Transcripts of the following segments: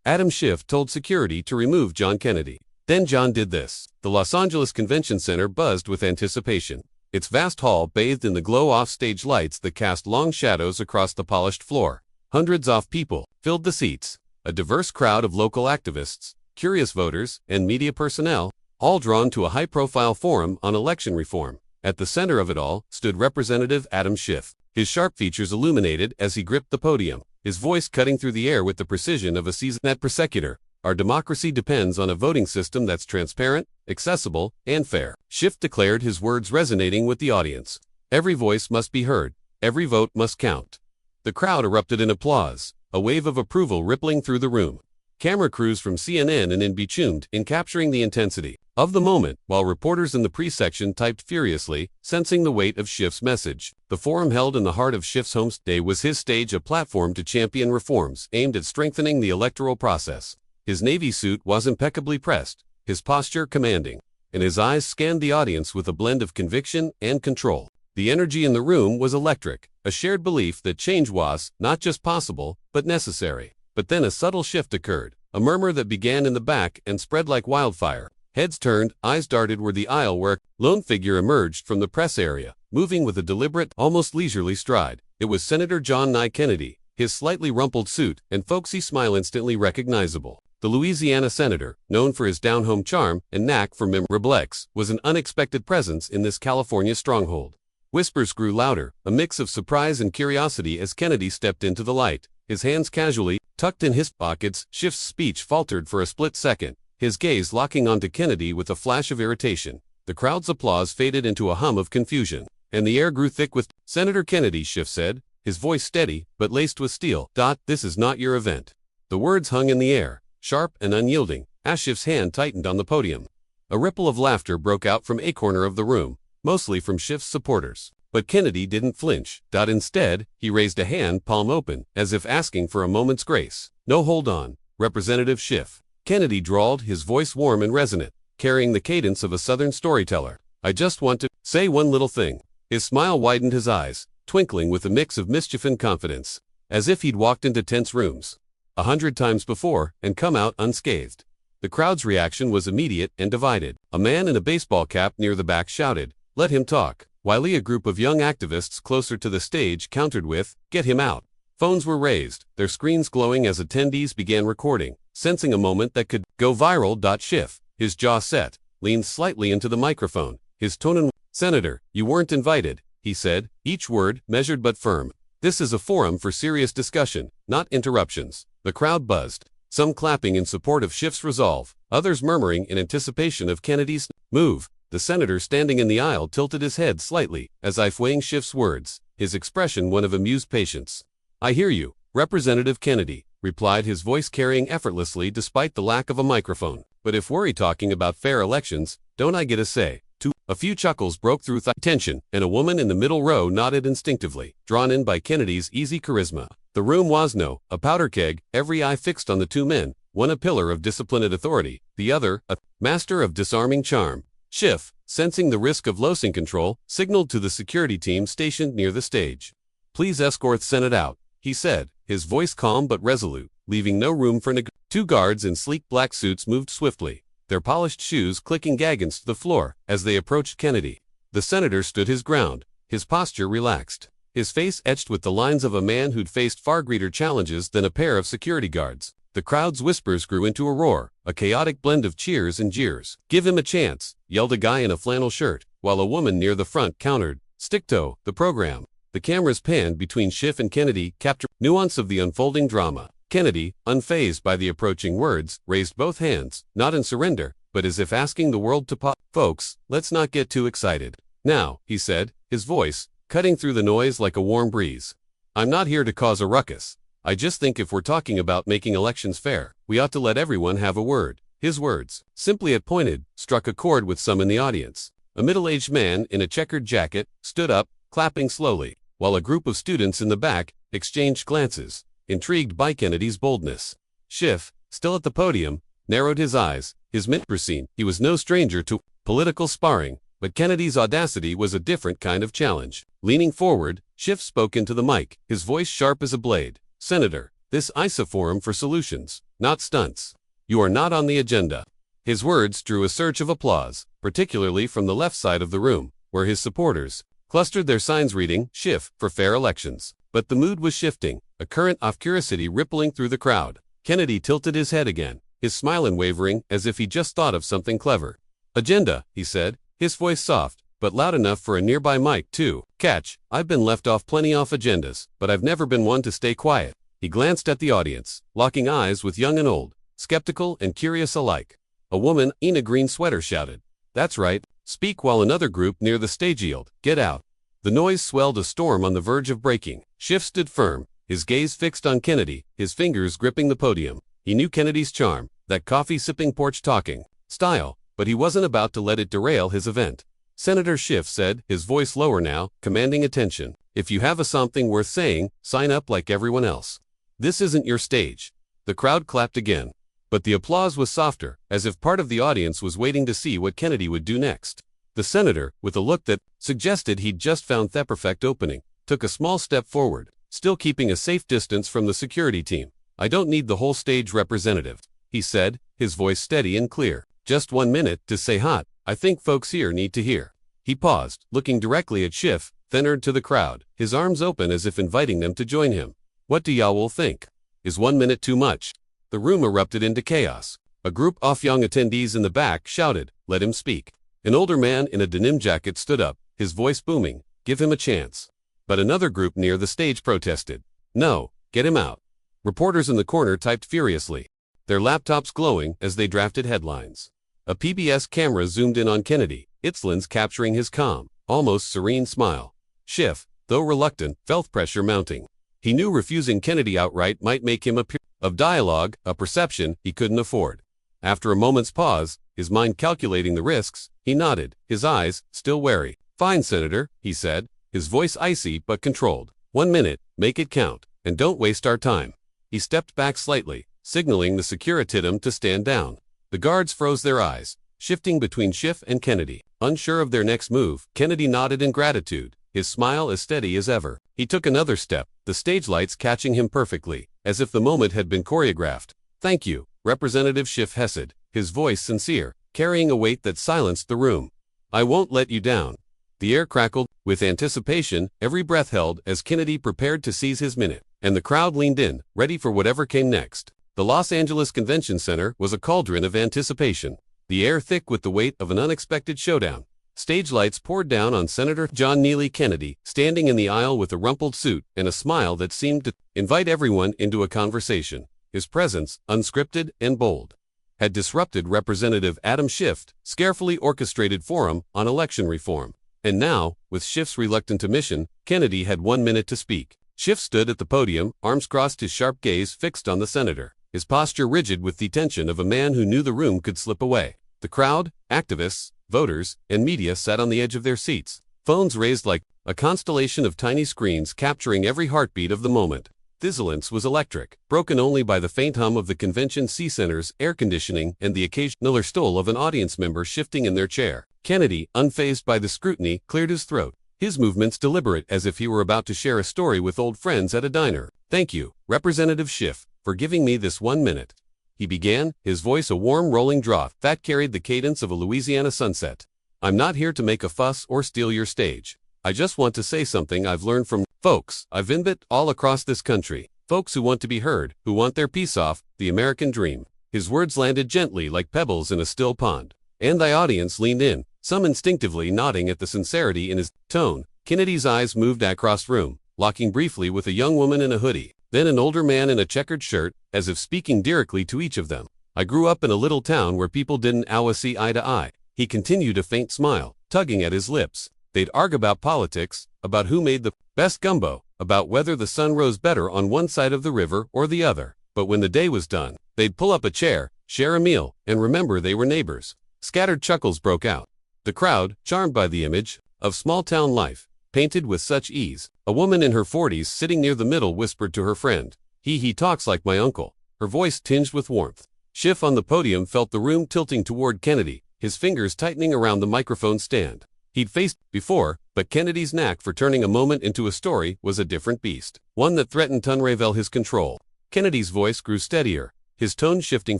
Adam Schiff told security to remove John Kennedy. Then John did this. The Los Angeles Convention Center buzzed with anticipation. Its vast hall bathed in the glow-off stage lights that cast long shadows across the polished floor. Hundreds of people filled the seats, a diverse crowd of local activists, curious voters, and media personnel, all drawn to a high-profile forum on election reform. At the center of it all stood Representative Adam Schiff, his sharp features illuminated as he gripped the podium, his voice cutting through the air with the precision of a seasoned prosecutor. Our democracy depends on a voting system that's transparent, accessible, and fair. Schiff declared, his words resonating with the audience. Every voice must be heard. Every vote must count. The crowd erupted in applause, a wave of approval rippling through the room. Camera crews from CNN and NBC tuned in, capturing the intensity of the moment, while reporters in the pre-section typed furiously, sensing the weight of Schiff's message. The forum held in the heart of Schiff's home state was his stage, a platform to champion reforms aimed at strengthening the electoral process. His navy suit was impeccably pressed, his posture commanding, and his eyes scanned the audience with a blend of conviction and control. The energy in the room was electric, a shared belief that change was not just possible, but necessary. But then a subtle shift occurred, a murmur that began in the back and spread like wildfire. Heads turned, eyes darted where the aisle where a lone figure emerged from the press area, moving with a deliberate, almost leisurely stride. It was Senator John Kennedy, his slightly rumpled suit and folksy smile instantly recognizable. The Louisiana senator, known for his down-home charm and knack for memorabilia, was an unexpected presence in this California stronghold. Whispers grew louder, a mix of surprise and curiosity as Kennedy stepped into the light, his hands casually tucked in his pockets. Schiff's speech faltered for a split second, his gaze locking onto Kennedy with a flash of irritation. The crowd's applause faded into a hum of confusion, and the air grew thick with Senator Kennedy, Schiff said, his voice steady but laced with steel. This is not your event. The words hung in the air, sharp and unyielding, as Schiff's hand tightened on the podium. A ripple of laughter broke out from a corner of the room, mostly from Schiff's supporters. But Kennedy didn't flinch. Instead, he raised a hand, palm open, as if asking for a moment's grace. No, hold on, Representative Schiff. Kennedy drawled, his voice warm and resonant, carrying the cadence of a Southern storyteller. I just want to say one little thing. His smile widened, his eyes twinkling with a mix of mischief and confidence, as if he'd walked into tense rooms 100 times before and come out unscathed. The crowd's reaction was immediate and divided. A man in a baseball cap near the back shouted, "Let him talk," while a group of young activists closer to the stage countered with, "Get him out." Phones were raised, their screens glowing as attendees began recording, sensing a moment that could go viral. Schiff, his jaw set, leaned slightly into the microphone, his tone and Senator, you weren't invited, he said, each word measured but firm. This is a forum for serious discussion, not interruptions. The crowd buzzed, some clapping in support of Schiff's resolve, others murmuring in anticipation of Kennedy's move. The senator standing in the aisle tilted his head slightly, as if weighing Schiff's words, his expression one of amused patience. I hear you, Representative Kennedy, replied, his voice carrying effortlessly despite the lack of a microphone. But if we're talking about fair elections, don't I get a say? Too. A few chuckles broke through the tension, and a woman in the middle row nodded instinctively, drawn in by Kennedy's easy charisma. The room was a powder keg, every eye fixed on the two men, one a pillar of disciplined authority, the other a master of disarming charm. Schiff, sensing the risk of losing control, signaled to the security team stationed near the stage. Please escort Senate out, he said, his voice calm but resolute, leaving no room for negotiation. Two guards in sleek black suits moved swiftly, their polished shoes clicking against the floor as they approached Kennedy. The senator stood his ground, his posture relaxed, his face etched with the lines of a man who'd faced far greater challenges than a pair of security guards. The crowd's whispers grew into a roar, a chaotic blend of cheers and jeers. Give him a chance, yelled a guy in a flannel shirt, while a woman near the front countered, stick to the program. The cameras panned between Schiff and Kennedy, capturing nuance of the unfolding drama. Kennedy, unfazed by the approaching words, raised both hands, not in surrender, but as if asking the world to pause. Folks, let's not get too excited. Now, he said, his voice cutting through the noise like a warm breeze. I'm not here to cause a ruckus. I just think if we're talking about making elections fair, we ought to let everyone have a word. His words, simply yet pointed, struck a chord with some in the audience. A middle-aged man in a checkered jacket stood up, clapping slowly, while a group of students in the back exchanged glances, intrigued by Kennedy's boldness. Schiff, still at the podium, narrowed his eyes, his scene. He was no stranger to political sparring, but Kennedy's audacity was a different kind of challenge. Leaning forward, Schiff spoke into the mic, his voice sharp as a blade. Senator, this is a forum for solutions, not stunts. You are not on the agenda. His words drew a surge of applause, particularly from the left side of the room, where his supporters clustered their signs reading, Schiff, for fair elections. But the mood was shifting, a current of curiosity rippling through the crowd. Kennedy tilted his head again, his smile unwavering, as if he just thought of something clever. Agenda, he said, his voice soft, but loud enough for a nearby mic to catch. I've been left off plenty off agendas, but I've never been one to stay quiet. He glanced at the audience, locking eyes with young and old, skeptical and curious alike. A woman in a green sweater shouted, "That's right, speak," while another group near the stage yelled, "Get out." The noise swelled a storm on the verge of breaking. Schiff stood firm, his gaze fixed on Kennedy, his fingers gripping the podium. He knew Kennedy's charm, that coffee-sipping porch-talking style, but he wasn't about to let it derail his event. Senator Schiff said, his voice lower now, commanding attention, "If you have something worth saying, sign up like everyone else. This isn't your stage." The crowd clapped again, but the applause was softer, as if part of the audience was waiting to see what Kennedy would do next. The senator, with a look that suggested he'd just found the perfect opening, took a small step forward, still keeping a safe distance from the security team. "I don't need the whole stage representative," he said, his voice steady and clear. "Just 1 minute to say hot. I think folks here need to hear." He paused, looking directly at Schiff, then turned to the crowd, his arms open as if inviting them to join him. "What do y'all think? Is 1 minute too much?" The room erupted into chaos. A group of young attendees in the back shouted, "Let him speak." An older man in a denim jacket stood up, his voice booming, "Give him a chance." But another group near the stage protested, "No, get him out." Reporters in the corner typed furiously, their laptops glowing as they drafted headlines. A PBS camera zoomed in on Kennedy, its lens capturing his calm, almost serene smile. Schiff, though reluctant, felt pressure mounting. He knew refusing Kennedy outright might make him appear of dialogue, a perception he couldn't afford. After a moment's pause, his mind calculating the risks, he nodded, his eyes still wary. "Fine, Senator," he said, his voice icy but controlled. 1 minute, make it count, and don't waste our time." He stepped back slightly, signaling the securititum to stand down. The guards froze their eyes, shifting between Schiff and Kennedy. Unsure of their next move, Kennedy nodded in gratitude, his smile as steady as ever. He took another step, the stage lights catching him perfectly, as if the moment had been choreographed. "Thank you, Representative Schiff hissed, his voice sincere, carrying a weight that silenced the room. "I won't let you down." The air crackled with anticipation, every breath held as Kennedy prepared to seize his minute, and the crowd leaned in, ready for whatever came next. The Los Angeles Convention Center was a cauldron of anticipation, the air thick with the weight of an unexpected showdown. Stage lights poured down on Senator John Neely Kennedy, standing in the aisle with a rumpled suit and a smile that seemed to invite everyone into a conversation. His presence, unscripted and bold, had disrupted Representative Adam Schiff's carefully orchestrated forum on election reform. And now, with Schiff's reluctant omission, Kennedy had 1 minute to speak. Schiff stood at the podium, arms crossed, his sharp gaze fixed on the senator, his posture rigid with the tension of a man who knew the room could slip away. The crowd, activists, voters, and media sat on the edge of their seats, phones raised like a constellation of tiny screens capturing every heartbeat of the moment. The silence was electric, broken only by the faint hum of the convention center's air conditioning and the occasional stool of an audience member shifting in their chair. Kennedy, unfazed by the scrutiny, cleared his throat, his movements deliberate as if he were about to share a story with old friends at a diner. "Thank you, Representative Schiff, for giving me this 1 minute," he began, his voice a warm rolling draught that carried the cadence of a Louisiana sunset. "I'm not here to make a fuss or steal your stage. I just want to say something I've learned from folks I've met all across this country, folks who want to be heard, who want their piece off the American dream." His words landed gently like pebbles in a still pond, and the audience leaned in, some instinctively nodding at the sincerity in his tone. Kennedy's eyes moved across room, locking briefly with a young woman in a hoodie, then an older man in a checkered shirt, as if speaking directly to each of them. "I grew up in a little town where people didn't always see eye to eye." He continued, a faint smile tugging at his lips. "They'd argue about politics, about who made the best gumbo, about whether the sun rose better on one side of the river or the other. But when the day was done, they'd pull up a chair, share a meal, and remember they were neighbors." Scattered chuckles broke out. The crowd, charmed by the image of small-town life, painted with such ease. A woman in her 40s sitting near the middle whispered to her friend, He talks like my uncle," her voice tinged with warmth. Schiff on the podium felt the room tilting toward Kennedy, his fingers tightening around the microphone stand. He'd faced before, but Kennedy's knack for turning a moment into a story was a different beast, one that threatened to unravel his control. Kennedy's voice grew steadier, his tone shifting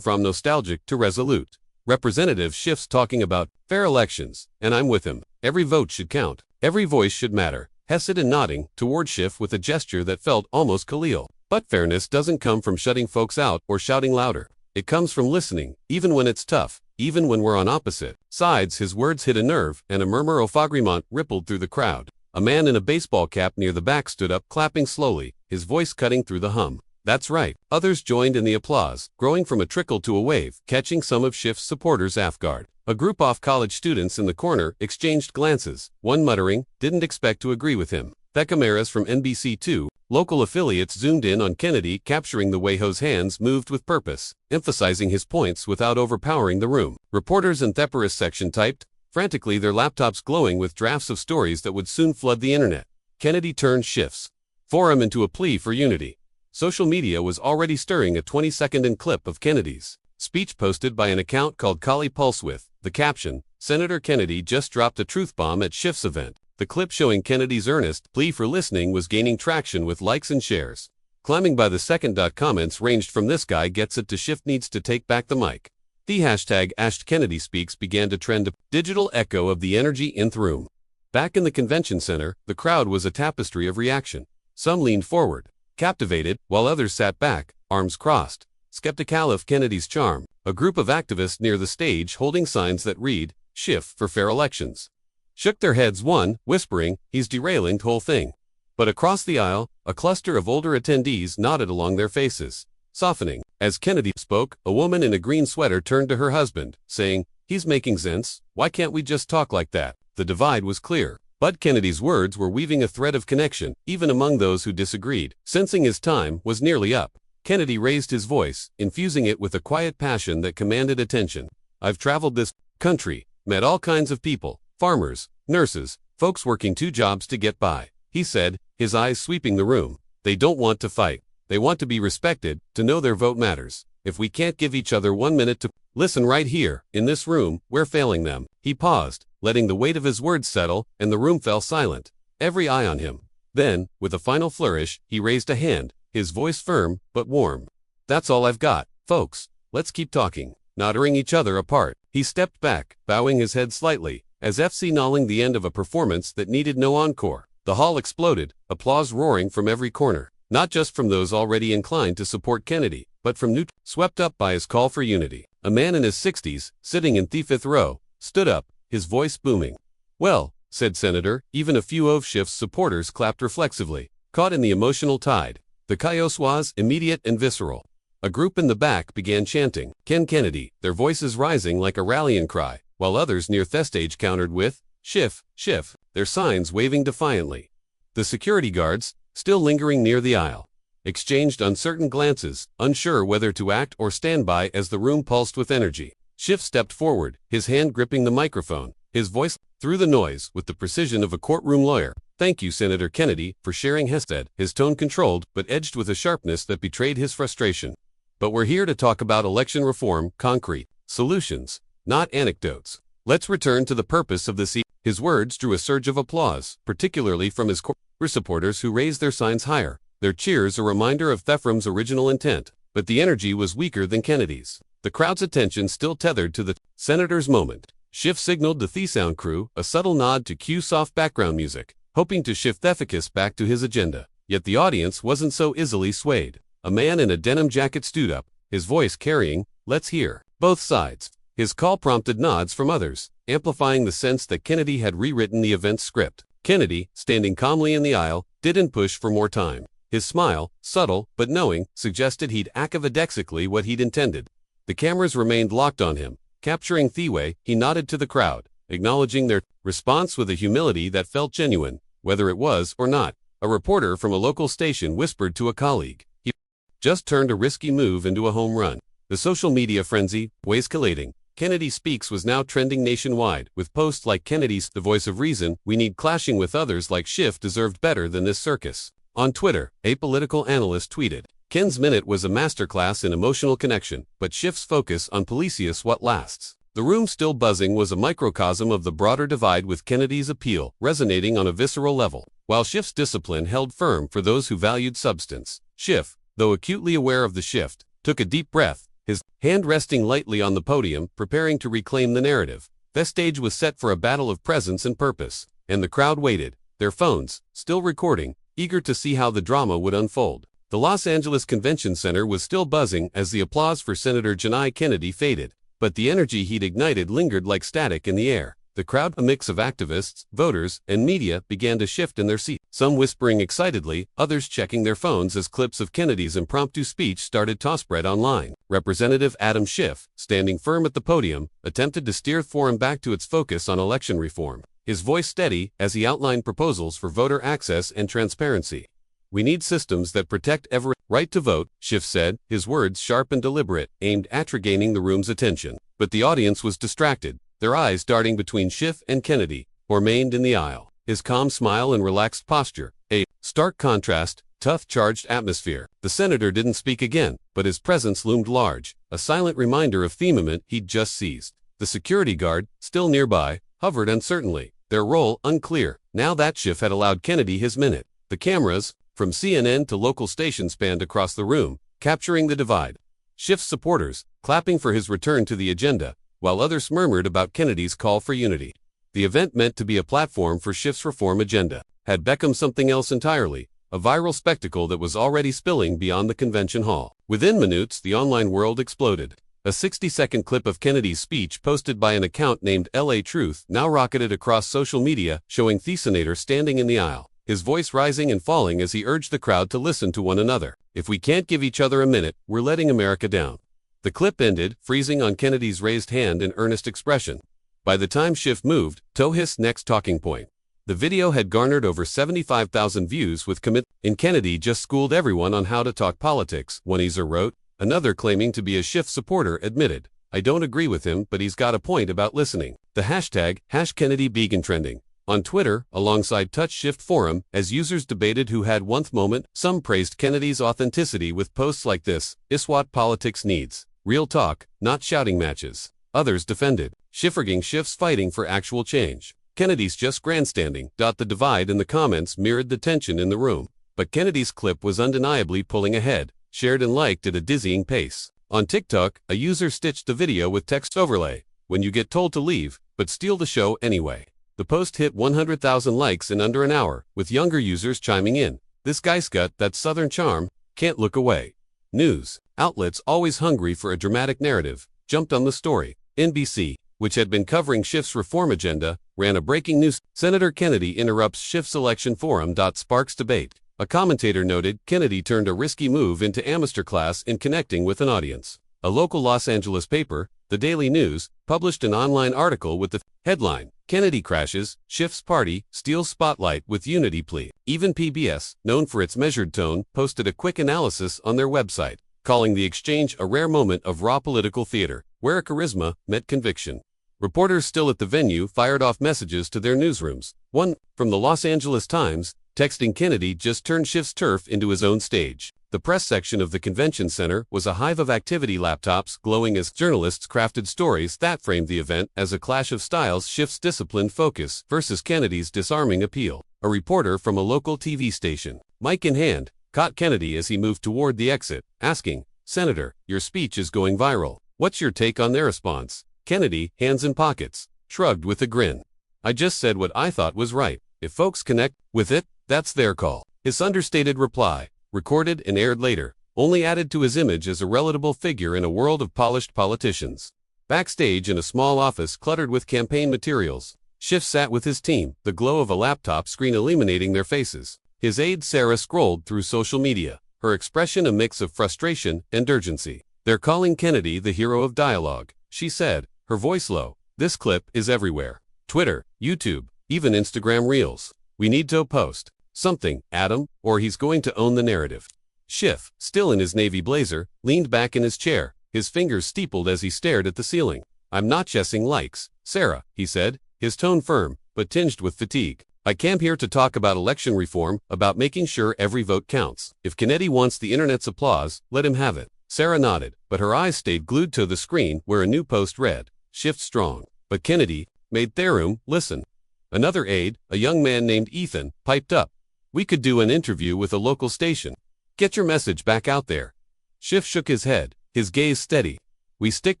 from nostalgic to resolute. Representative Schiff's talking about fair elections, and I'm with him. Every vote should count. Every voice should matter. Hesed and nodding toward Schiff with a gesture that felt almost Khalil. But fairness doesn't come from shutting folks out or shouting louder. It comes from listening, even when it's tough, even when we're on opposite sides. His words hit a nerve, and a murmur of agreement rippled through the crowd. A man in a baseball cap near the back stood up, clapping slowly, his voice cutting through the hum. That's right. Others joined in the applause, growing from a trickle to a wave, catching some of Schiff's supporters off guard. A group of college students in the corner exchanged glances, one muttering, didn't expect to agree with him. The cameras from NBC2, local affiliates zoomed in on Kennedy, capturing the way his hands moved with purpose, emphasizing his points without overpowering the room. Reporters in Theparis section typed, frantically, their laptops glowing with drafts of stories that would soon flood the internet. Kennedy turned Schiff's forum into a plea for unity. Social media was already stirring a 20-second clip of Kennedy's speech posted by an account called Kali Pulse with the caption, Senator Kennedy just dropped a truth bomb at Schiff's event. The clip showing Kennedy's earnest plea for listening was gaining traction with likes and shares. Climbing by the second. Comments ranged from this guy gets it to Schiff needs to take back the mic. The hashtag #KennedySpeaks began to trend, a digital echo of the energy in the room. Back in the convention center, the crowd was a tapestry of reaction. Some leaned forward, captivated, while others sat back, arms crossed, skeptical of Kennedy's charm. A group of activists near the stage holding signs that read, Schiff for fair elections, shook their heads, one whispering, he's derailing the whole thing. But across the aisle, a cluster of older attendees nodded along, their faces softening. As Kennedy spoke, a woman in a green sweater turned to her husband, saying, he's making sense, why can't we just talk like that? The divide was clear, but Kennedy's words were weaving a thread of connection, even among those who disagreed. Sensing his time was nearly up, Kennedy raised his voice, infusing it with a quiet passion that commanded attention. I've traveled this country, met all kinds of people, farmers, nurses, folks working 2 jobs to get by, he said, his eyes sweeping the room. They don't want to fight. They want to be respected, to know their vote matters. If we can't give each other 1 minute to listen right here, in this room, we're failing them. He paused, letting the weight of his words settle, and the room fell silent, every eye on him. Then, with a final flourish, he raised a hand, his voice firm, but warm. That's all I've got, folks. Let's keep talking, not tearing each other apart. He stepped back, bowing his head slightly, as if signaling the end of a performance that needed no encore. The hall exploded, applause roaring from every corner, not just from those already inclined to support Kennedy, but from new, swept up by his call for unity. A man in his 60s, sitting in the 5th row, stood up, his voice booming. Well, said Senator, even a few of Schiff's supporters clapped reflexively, caught in the emotional tide. The chaos was immediate and visceral. A group in the back began chanting, Ken Kennedy, their voices rising like a rallying cry, while others near the stage countered with, Schiff, Schiff, their signs waving defiantly. The security guards, still lingering near the aisle, exchanged uncertain glances, unsure whether to act or stand by as the room pulsed with energy. Schiff stepped forward, his hand gripping the microphone, his voice through the noise with the precision of a courtroom lawyer. Thank you, Senator Kennedy, for sharing, Hesed, his tone controlled but edged with a sharpness that betrayed his frustration. But we're here to talk about election reform, concrete solutions, not anecdotes. Let's return to the purpose of this. His words drew a surge of applause, particularly from his core supporters who raised their signs higher, their cheers a reminder of Thefram's original intent. But the energy was weaker than Kennedy's. The crowd's attention still tethered to the senator's moment. Schiff signaled the sound crew, a subtle nod to cue soft background music, hoping to shift the focus back to his agenda. Yet the audience wasn't so easily swayed. A man in a denim jacket stood up, his voice carrying, let's hear both sides. His call prompted nods from others, amplifying the sense that Kennedy had rewritten the event's script. Kennedy, standing calmly in the aisle, didn't push for more time. His smile, subtle but knowing, suggested he'd academically what he'd intended. The cameras remained locked on him, capturing the way he nodded to the crowd, acknowledging their response with a humility that felt genuine, whether it was or not. A reporter from a local station whispered to a colleague, he just turned a risky move into a home run. The social media frenzy was escalating. Kennedy Speaks was now trending nationwide, with posts like Kennedy's The Voice of Reason, we need clashing with others like Schiff deserved better than this circus. On Twitter, a political analyst tweeted, Ken's minute was a masterclass in emotional connection, but Schiff's focus on Policius what lasts. The room still buzzing was a microcosm of the broader divide, with Kennedy's appeal resonating on a visceral level, while Schiff's discipline held firm for those who valued substance. Schiff, though acutely aware of the shift, took a deep breath, his hand resting lightly on the podium, preparing to reclaim the narrative. The stage was set for a battle of presence and purpose, and the crowd waited, their phones still recording, eager to see how the drama would unfold. The Los Angeles Convention Center was still buzzing as the applause for Senator John Kennedy faded, but the energy he'd ignited lingered like static in the air. The crowd, a mix of activists, voters, and media, began to shift in their seats, some whispering excitedly, others checking their phones as clips of Kennedy's impromptu speech started to spread online. Representative Adam Schiff, standing firm at the podium, attempted to steer the forum back to its focus on election reform, his voice steady as he outlined proposals for voter access and transparency. "We need systems that protect every right to vote," Schiff said, his words sharp and deliberate, aimed at regaining the room's attention. But the audience was distracted, their eyes darting between Schiff and Kennedy, who remained in the aisle. His calm smile and relaxed posture, a stark contrast, tough charged atmosphere. The senator didn't speak again, but his presence loomed large, a silent reminder of the moment he'd just seized. The security guard, still nearby, hovered uncertainly, their role unclear. Now that Schiff had allowed Kennedy his minute, the cameras, from CNN to local stations, spanned across the room, capturing the divide. Schiff's supporters, clapping for his return to the agenda, while others murmured about Kennedy's call for unity. The event, meant to be a platform for Schiff's reform agenda, had become something else entirely, a viral spectacle that was already spilling beyond the convention hall. Within minutes, the online world exploded. A 60-second clip of Kennedy's speech, posted by an account named LA Truth, now rocketed across social media, showing the senator standing in the aisle, his voice rising and falling as he urged the crowd to listen to one another. "If we can't give each other a minute, we're letting America down." The clip ended, freezing on Kennedy's raised hand in earnest expression. By the time Schiff moved to his next talking point, the video had garnered over 75,000 views with commit. "In Kennedy just schooled everyone on how to talk politics," one user wrote. Another, claiming to be a Schiff supporter, admitted, "I don't agree with him, but he's got a point about listening." The hashtag #Kennedy began trending on Twitter, alongside Touch Schiff Forum, as users debated who had one moment. Some praised Kennedy's authenticity with posts like this: "Is what politics needs. Real talk, not shouting matches." Others defended Schiff's fighting for actual change. Kennedy's just grandstanding. The divide in the comments mirrored the tension in the room. But Kennedy's clip was undeniably pulling ahead, shared and liked at a dizzying pace. On TikTok, a user stitched the video with text overlay: "When you get told to leave, but steal the show anyway." The post hit 100,000 likes in under an hour, with younger users chiming in, "This guy's got that southern charm, can't look away." News outlets, always hungry for a dramatic narrative, jumped on the story. NBC, which had been covering Schiff's reform agenda, ran a breaking news: "Senator Kennedy interrupts Schiff's election forum. Sparks debate." A commentator noted, "Kennedy turned a risky move into amateur class in connecting with an audience." A local Los Angeles paper, the Daily News, published an online article with the headline, "Kennedy crashes, Schiff's party steals spotlight with unity plea." Even PBS, known for its measured tone, posted a quick analysis on their website, calling the exchange a rare moment of raw political theater, where charisma met conviction. Reporters still at the venue fired off messages to their newsrooms. One, from the Los Angeles Times, texting, "Kennedy just turned Schiff's turf into his own stage." The press section of the convention center was a hive of activity, laptops glowing as journalists crafted stories that framed the event as a clash of styles: Schiff's disciplined focus versus Kennedy's disarming appeal. A reporter from a local TV station, mic in hand, caught Kennedy as he moved toward the exit, asking, "Senator, your speech is going viral. What's your take on their response?" Kennedy, hands in pockets, shrugged with a grin. "I just said what I thought was right. If folks connect with it, that's their call." His understated reply, recorded and aired later, only added to his image as a relatable figure in a world of polished politicians. Backstage, in a small office cluttered with campaign materials, Schiff sat with his team, the glow of a laptop screen illuminating their faces. His aide Sarah scrolled through social media, her expression a mix of frustration and urgency. "They're calling Kennedy the hero of dialogue," she said, her voice low. "This clip is everywhere. Twitter, YouTube, even Instagram Reels. We need to post something, Adam, or he's going to own the narrative." Schiff, still in his navy blazer, leaned back in his chair, his fingers steepled as he stared at the ceiling. "I'm not chasing likes, Sarah," he said, his tone firm, but tinged with fatigue. "I came here to talk about election reform, about making sure every vote counts. If Kennedy wants the internet's applause, let him have it." Sarah nodded, but her eyes stayed glued to the screen where a new post read, "Schiff strong, but Kennedy made Therum listen." Another aide, a young man named Ethan, piped up, "We could do an interview with a local station. Get your message back out there." Schiff shook his head, his gaze steady. "We stick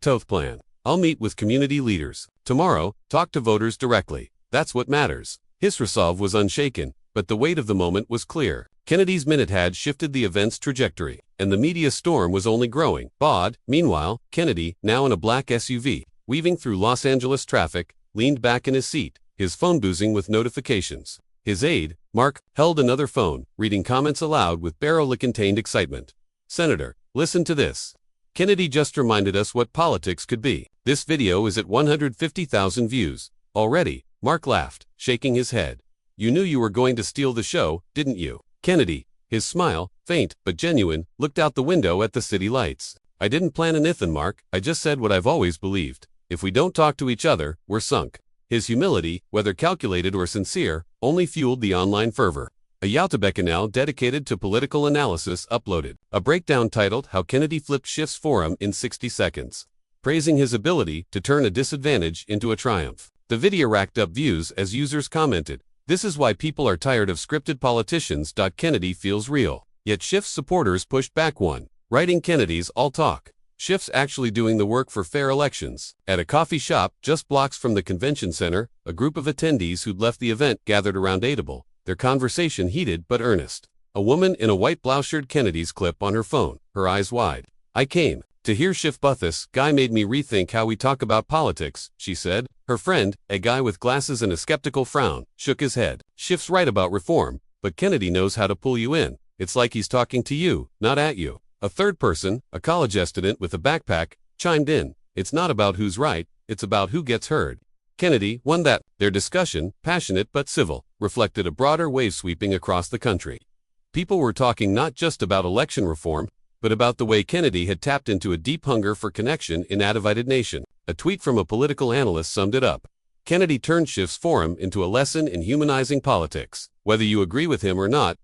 to the plan. I'll meet with community leaders tomorrow, talk to voters directly. That's what matters." His resolve was unshaken, but the weight of the moment was clear. Kennedy's minute had shifted the event's trajectory, and the media storm was only growing. Meanwhile, Kennedy, now in a black SUV, weaving through Los Angeles traffic, leaned back in his seat, his phone buzzing with notifications. His aide, Mark, held another phone, reading comments aloud with barrel-contained excitement. "Senator, listen to this. Kennedy just reminded us what politics could be. This video is at 150,000 views. Already." Mark laughed, shaking his head. "You knew you were going to steal the show, didn't you?" Kennedy, his smile, faint but genuine, looked out the window at the city lights. "I didn't plan anything, Mark. I just said what I've always believed. If we don't talk to each other, we're sunk." His humility, whether calculated or sincere, only fueled the online fervor. A YouTube canal dedicated to political analysis uploaded a breakdown titled "How Kennedy Flipped Schiff's Forum in 60 Seconds," praising his ability to turn a disadvantage into a triumph. The video racked up views as users commented, "This is why people are tired of scripted politicians. Kennedy feels real." Yet Schiff's supporters pushed back writing Kennedy's all talk. Schiff's actually doing the work for fair elections. At a coffee shop just blocks from the convention center, a group of attendees who'd left the event gathered around a table, their conversation heated but earnest. A woman in a white blouse shared Kennedy's clip on her phone, her eyes wide. "I came to hear Schiff, but this guy made me rethink how we talk about politics," she said. Her friend, a guy with glasses and a skeptical frown, shook his head. "Schiff's right about reform, but Kennedy knows how to pull you in. It's like he's talking to you, not at you." A third person, a college student with a backpack, chimed in. "It's not about who's right, it's about who gets heard." Kennedy won that. Their discussion, passionate but civil, reflected a broader wave sweeping across the country. People were talking not just about election reform, but about the way Kennedy had tapped into a deep hunger for connection in a divided nation. A tweet from a political analyst summed it up. Kennedy turned Schiff's forum into a lesson in humanizing politics. Whether you agree with him or not,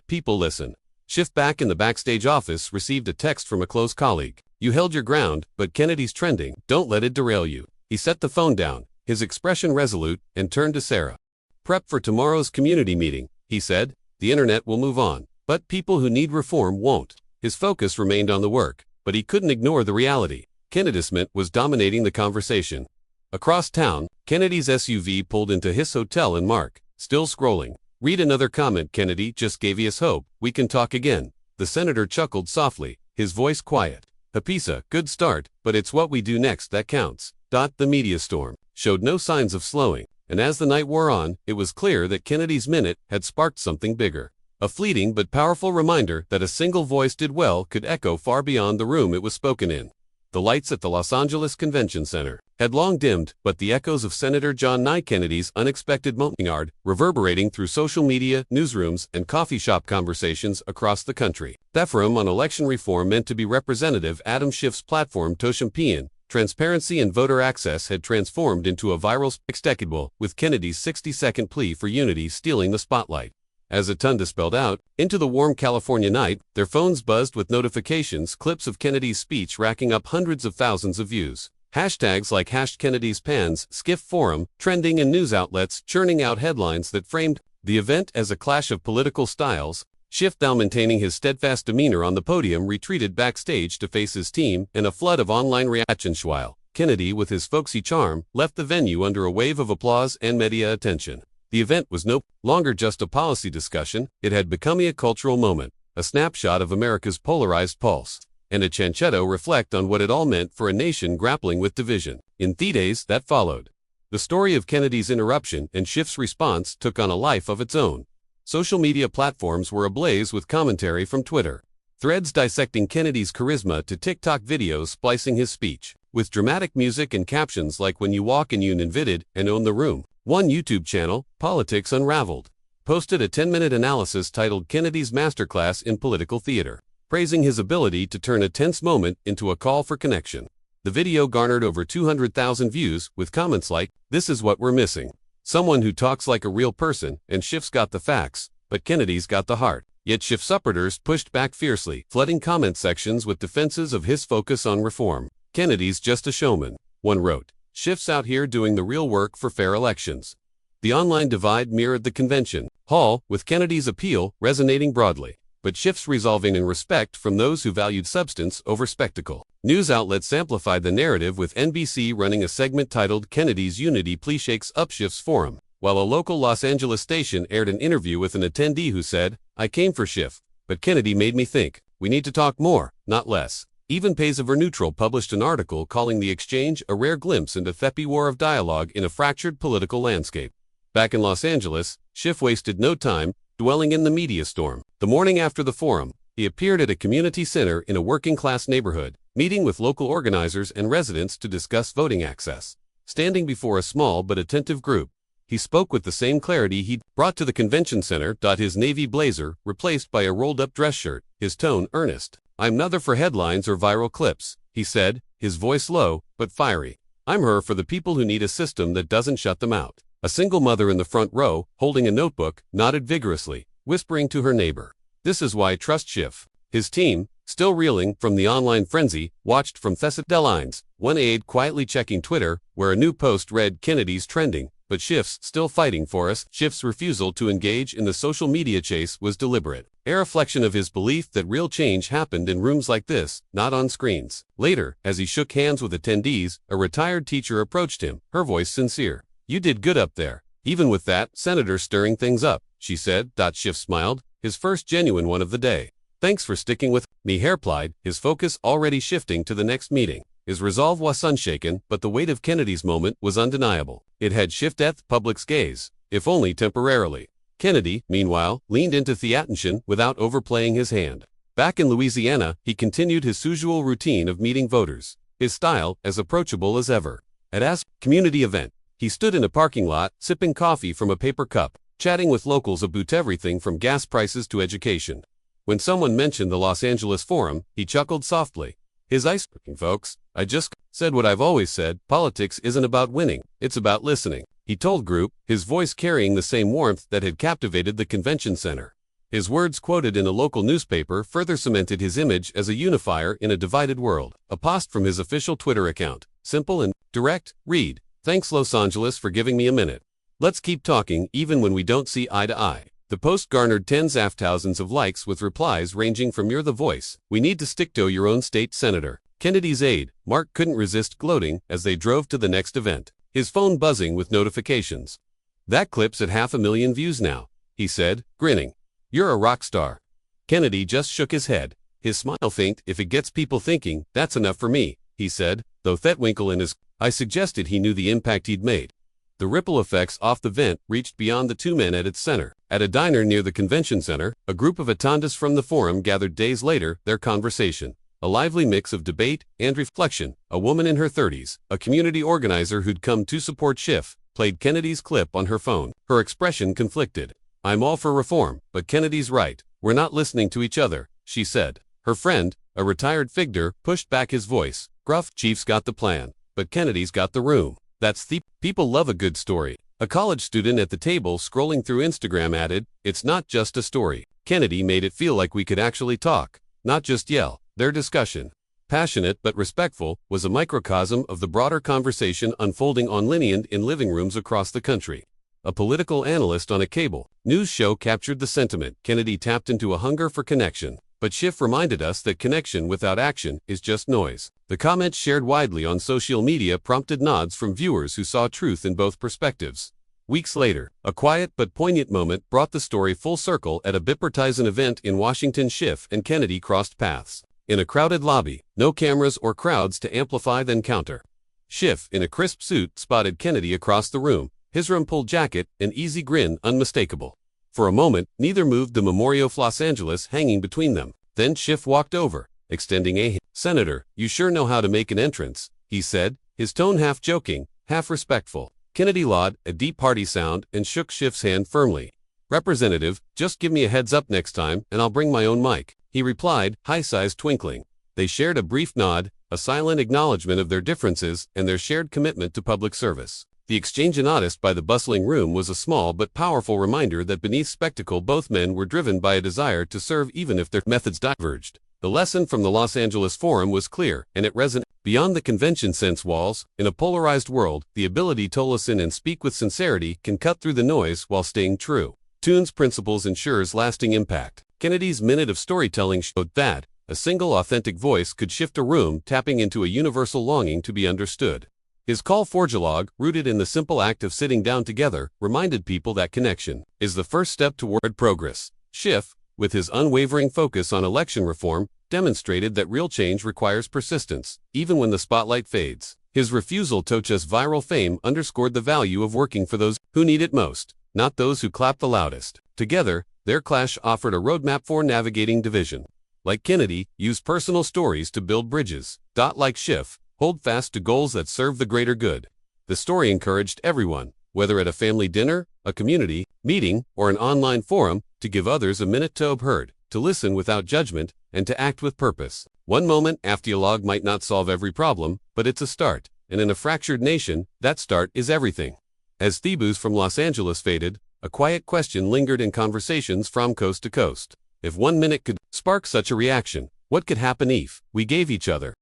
people listen. Schiff, back in the backstage office, received a text from a close colleague. "You held your ground, but Kennedy's trending. Don't let it derail you." He set the phone down, his expression resolute, and turned to Sarah. "Prep for tomorrow's community meeting," he said. "The internet will move on, but people who need reform won't." His focus remained on the work, but he couldn't ignore the reality. Kennedy's was dominating the conversation. Across town, Kennedy's SUV pulled into his hotel and Mark, still scrolling. "Read another comment. Kennedy just gave us hope. We can talk again." The senator chuckled softly, his voice quiet. "Hapisa, good start, but it's what we do next that counts." The media storm showed no signs of slowing, and as the night wore on, it was clear that Kennedy's minute had sparked something bigger. A fleeting but powerful reminder that a single voice did well could echo far beyond the room it was spoken in. The lights at the Los Angeles Convention Center had long dimmed, but the echoes of Senator John Kennedy's unexpected moment reverberating through social media, newsrooms, and coffee shop conversations across the country. The forum on election reform meant to be Representative Adam Schiff's platform to champion transparency and voter access had transformed into a viral spectacle, with Kennedy's 60-second plea for unity stealing the spotlight. As a ton spelled out, into the warm California night, their phones buzzed with notifications, clips of Kennedy's speech racking up hundreds of thousands of views. Hashtags like #Kennedy's Pans, Schiff Forum, trending, and news outlets churning out headlines that framed the event as a clash of political styles. Schiff, now maintaining his steadfast demeanor on the podium, retreated backstage to face his team in a flood of online reactions, while Kennedy, with his folksy charm, left the venue under a wave of applause and media attention. The event was no longer just a policy discussion, it had become a cultural moment, a snapshot of America's polarized pulse, and a chanchetto reflect on what it all meant for a nation grappling with division. In the days that followed, the story of Kennedy's interruption and Schiff's response took on a life of its own. Social media platforms were ablaze with commentary from Twitter threads dissecting Kennedy's charisma to TikTok videos splicing his speech, with dramatic music and captions like "When you walk in, you invited and own the room." One YouTube channel, Politics Unraveled, posted a 10-minute analysis titled "Kennedy's Masterclass in Political Theater," praising his ability to turn a tense moment into a call for connection. The video garnered over 200,000 views, with comments like, "This is what we're missing. Someone who talks like a real person," and "Schiff's got the facts, but Kennedy's got the heart." Yet Schiff's supporters pushed back fiercely, flooding comment sections with defenses of his focus on reform. "Kennedy's just a showman," one wrote. "Schiff's out here doing the real work for fair elections." The online divide mirrored the convention hall, with Kennedy's appeal resonating broadly. but Schiff's resolving in respect from those who valued substance over spectacle. News outlets amplified the narrative with NBC running a segment titled Kennedy's Unity Plea Shakes Up Schiff's Forum, while a local Los Angeles station aired an interview with an attendee who said, "I came for Schiff, but Kennedy made me think. We need to talk more, not less." Even Pacifier Neutral published an article calling the exchange a rare glimpse into the war of dialogue in a fractured political landscape. Back in Los Angeles, Schiff wasted no time dwelling in the media storm. The morning after the forum, he appeared at a community center in a working-class neighborhood, meeting with local organizers and residents to discuss voting access. Standing before a small but attentive group, he spoke with the same clarity he'd brought to the convention center. His navy blazer, replaced by a rolled-up dress shirt, his tone earnest. "I'm neither for headlines or viral clips," he said, his voice low but fiery. "I'm here for the people who need a system that doesn't shut them out." A single mother in the front row, holding a notebook, nodded vigorously, whispering to her neighbor, "This is why I trust Schiff." His team, still reeling from the online frenzy, watched from the lines, one aide quietly checking Twitter, where a new post read, "Kennedy's trending, but Schiff's still fighting for us." Schiff's refusal to engage in the social media chase was deliberate, a reflection of his belief that real change happened in rooms like this, not on screens. Later, as he shook hands with attendees, a retired teacher approached him, her voice sincere. "You did good up there. Even with that senator stirring things up," she said. Schiff smiled, his first genuine one of the day. "Thanks for sticking with me," he replied, his focus already shifting to the next meeting. His resolve was unshaken, but the weight of Kennedy's moment was undeniable. It had shifted the public's gaze, if only temporarily. Kennedy, meanwhile, leaned into the attention without overplaying his hand. Back in Louisiana, he continued his usual routine of meeting voters, his style as approachable as ever. At a community event, he stood in a parking lot, sipping coffee from a paper cup, chatting with locals about everything from gas prices to education. When someone mentioned the Los Angeles Forum, he chuckled softly. His ice-breaking, "Folks, I just said what I've always said, politics isn't about winning, it's about listening," he told group, his voice carrying the same warmth that had captivated the convention center. His words, quoted in a local newspaper, further cemented his image as a unifier in a divided world. A post from his official Twitter account, simple and direct, read, "Thanks Los Angeles for giving me a minute. Let's keep talking even when we don't see eye to eye." The post garnered tens of thousands of likes with replies ranging from "You're the voice, we need to stick to your own state senator." Kennedy's aide, Mark, couldn't resist gloating as they drove to the next event, his phone buzzing with notifications. "That clip's at 500,000 views now," he said, grinning. "You're a rock star." Kennedy just shook his head, his smile faint. "If it gets people thinking, that's enough for me," he said, though Thetwinkle in his I suggested he knew the impact he'd made. The ripple effects off the event reached beyond the two men at its center. At a diner near the convention center, a group of attendees from the forum gathered days later, their conversation, a lively mix of debate and reflection. A woman in her 30s, a community organizer who'd come to support Schiff, played Kennedy's clip on her phone, her expression conflicted. "I'm all for reform, but Kennedy's right. We're not listening to each other," she said. Her friend, a retired figure, pushed back his voice, gruff. "Chief's got the plan, but Kennedy's got the room. That's the people love a good story." A college student at the table scrolling through Instagram added, "It's not just a story. Kennedy made it feel like we could actually talk, not just yell." Their discussion, passionate but respectful, was a microcosm of the broader conversation unfolding online in living rooms across the country. A political analyst on a cable news show captured the sentiment. Kennedy tapped into a hunger for connection, but Schiff reminded us that connection without action is just noise. The comments shared widely on social media prompted nods from viewers who saw truth in both perspectives. Weeks later, a quiet but poignant moment brought the story full circle. At a bipartisan event in Washington, Schiff and Kennedy crossed paths. In a crowded lobby, no cameras or crowds to amplify the encounter. Schiff, in a crisp suit, spotted Kennedy across the room, his rumpled jacket, an easy grin unmistakable. For a moment, neither moved, the Memorial of Los Angeles hanging between them. Then Schiff walked over, extending a hand. "Senator, you sure know how to make an entrance," he said, his tone half joking, half respectful. Kennedy lawed, a deep hearty sound, and shook Schiff's hand firmly. "Representative, just give me a heads up next time, and I'll bring my own mic," he replied, high-sized twinkling. They shared a brief nod, a silent acknowledgement of their differences and their shared commitment to public service. The exchange unnoticed by the bustling room was a small but powerful reminder that beneath spectacle both men were driven by a desire to serve even if their methods diverged. The lesson from the Los Angeles Forum was clear, and it resonated. Beyond the convention center's walls, in a polarized world, the ability to listen and speak with sincerity can cut through the noise while staying true. Tune's principles ensures lasting impact. Kennedy's minute of storytelling showed that a single authentic voice could shift a room, tapping into a universal longing to be understood. His call for dialogue, rooted in the simple act of sitting down together, reminded people that connection is the first step toward progress. Schiff, with his unwavering focus on election reform, demonstrated that real change requires persistence, even when the spotlight fades. His refusal to chase viral fame underscored the value of working for those who need it most, not those who clap the loudest. Together, their clash offered a roadmap for navigating division. Like Kennedy, use personal stories to build bridges. Like Schiff, hold fast to goals that serve the greater good. The story encouraged everyone, whether at a family dinner, a community meeting, or an online forum, to give others a minute to be heard, to listen without judgment, and to act with purpose. One moment after dialogue might not solve every problem, but it's a start, and in a fractured nation, that start is everything. As Thebus from Los Angeles faded, a quiet question lingered in conversations from coast to coast. If 1 minute could spark such a reaction, what could happen if we gave each other